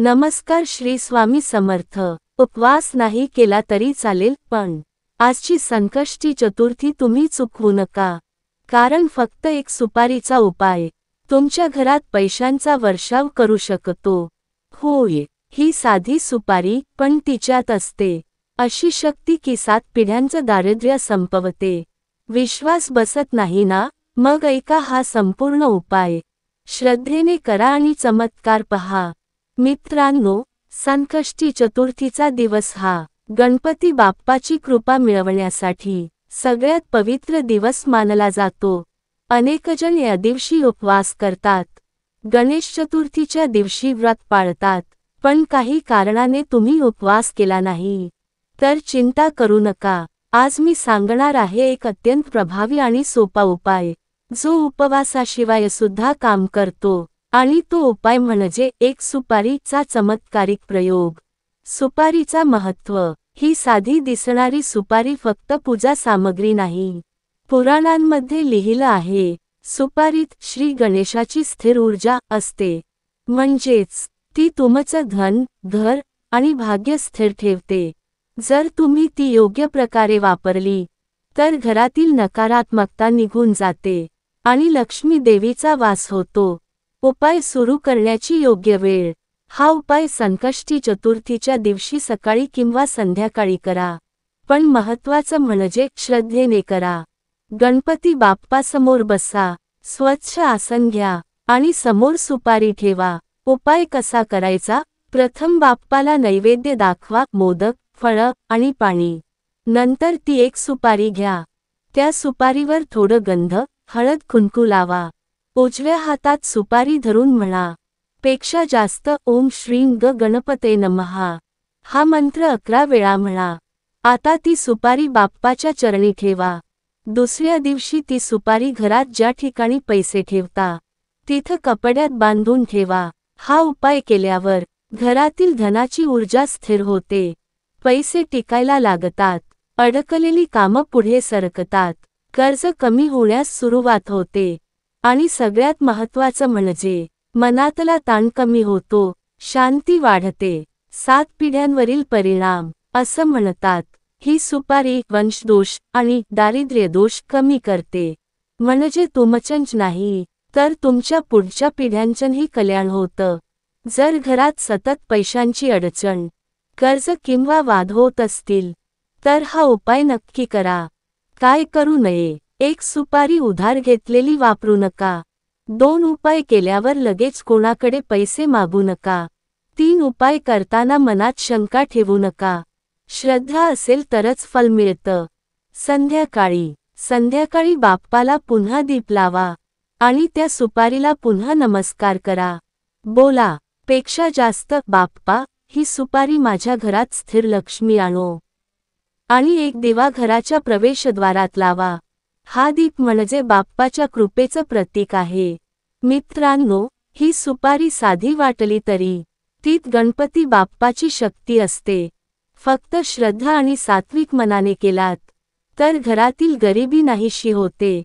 नमस्कार श्री स्वामी समर्थ। उपवास नाही केला तरी चालेल, पण आजची संकष्टी चतुर्थी तुम्ही चुकवू नका, कारण फक्त एक सुपारीचा उपाय तुमच्या घरात पैशांचा वर्षाव करू शकतो। होय, ही साधी सुपारी, पण तिच्यात असते अशी शक्ती की 7 पिढ्यांचं दारिद्र्य संपवते। विश्वास बसत नाही ना? मग ऐका हा संपूर्ण उपाय, श्रद्धेने करा आणि चमत्कार पहा। मित्रांनो, संकष्टी चतुर्थीचा दिवस हा गणपती बाप्पाची कृपा मिळवण्यासाठी सगळ्यात पवित्र दिवस मानला जातो। अनेकजण या दिवशी उपवास करतात, गणेश चतुर्थीच्या दिवशी व्रत पाळतात, पण काही कारणाने तुम्ही उपवास केला नाही तर चिंता करू नका। आज मी सांगणार आहे एक अत्यंत प्रभावी आणि सोपा उपाय, जो उपवासाशिवाय सुद्धा काम करतो, आणि तो उपाय म्हणजे एक सुपारीचा चमत्कारिक प्रयोग। सुपारीचा महत्त्व। ही साधी दिसणारी सुपारी फक्त पूजा सामग्री नाही। पुराणांमध्ये लिहिलं आहे, सुपारीत श्री गणेशाची स्थिर ऊर्जा असते, म्हणजेच ती तुमचं धन, घर आणि भाग्य स्थिर ठेवते। जर तुम्ही ती योग्य प्रकारे वापरली तर घरातील नकारात्मकता निघून जाते आणि लक्ष्मी देवीचा वास होतो। उपाय सुरू करण्याची योग्य वेळ। हा उपाय संकष्टी चतुर्थीच्या दिवशी सकाळी किंवा संध्याकाळी करा, पण महत्त्वाचं म्हणजे श्रद्धेने करा। गणपती बाप्पासमोर बसा, स्वच्छ आसन घ्या आणि समोर सुपारी ठेवा। उपाय कसा करायचा? प्रथम बाप्पाला नैवेद्य दाखवा, मोदक, फळं आणि पाणी। नंतर ती एक सुपारी घ्या, त्या सुपारीवर थोडं गंध, हळद कुंकू लावा। उजव्या हातात सुपारी धरून म्हणा, पेक्षा जास्त ओम श्रीं ग गणपते नमः हा मंत्र 11 वेळा म्हणा। आता ती सुपारी बाप्पाच्या चरणी ठेवा। दुसऱ्या दिवशी ती सुपारी घरात ज्या ठिकाणी पैसे ठेवता तिथं कपड्यात बांधून ठेवा। हा उपाय केल्यावर घरातील धनाची ऊर्जा स्थिर होते, पैसे टिकायला लागतात, अडकलेली कामं पुढे सरकतात, कर्ज कमी होण्यास सुरुवात होते, आणि सगळ्यात महत्त्वाचं म्हणजे मनातला ताण कमी होतो, शांती वाढते। 7 पिढ्यांवरील परिणाम। असं म्हणतात, ही सुपारी वंशदोष आणि दारिद्र्य दोष कमी करते, म्हणजे तुमचंच नाही तर तुमच्या पुढच्या पिढ्यांचंही कल्याण होतं। जर घरात सतत पैशांची अडचण, कर्ज किंवा वाद होत असतील तर हा उपाय नक्की करा। काय करू नये? 1 सुपारी उधार घेतलेली वापरू नका। 2 उपाय केल्यावर लगेच कोणाकडे पैसे मागू नका। 3 उपाय करताना मनात शंका ठेवू नका, श्रद्धा असेल तरच फल मिळतं। संध्याकाळी बाप्पाला पुन्हा दीप लावा आणि त्या सुपारीला पुन्हा नमस्कार करा। बोला, पेक्षा जास्त बाप्पा, ही सुपारी माझ्या घरात स्थिर लक्ष्मी आणो। आणि एक दिवा घराच्या प्रवेशद्वारात लावा। हा दीप म्हणजे बाप्पाच्या कृपेचं प्रतीक आहे। मित्रांनो, ही सुपारी साधी वाटली तरी तीत गणपती बाप्पाची शक्ती असते। फक्त श्रद्धा आणि सात्विक मनाने केलात तर घरातील गरिबी नाहीशी होते,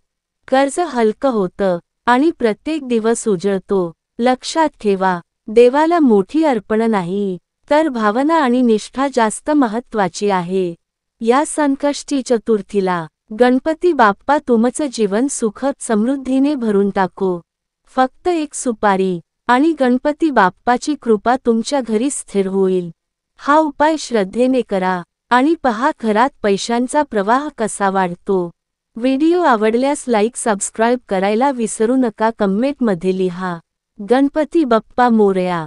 कर्ज हलकं होतं आणि प्रत्येक दिवस उजळतो। लक्षात ठेवा, देवाला मोठी अर्पण नाही तर भावना आणि निष्ठा जास्त महत्त्वाची आहे। या संकष्टी चतुर्थीला गणपती बाप्पा तुमचं जीवन सुख समृद्धीने भरून टाको। फक्त एक सुपारी आणि गणपती बाप्पाची कृपा तुमच्या घरी स्थिर होईल। हा उपाय श्रद्धेने करा आणि पहा घरात पैशांचा प्रवाह कसा वाढतो। व्हिडिओ आवडल्यास लाईक सबस्क्राईब करायला विसरू नका। कमेंटमध्ये लिहा, गणपती बाप्पा मोरया।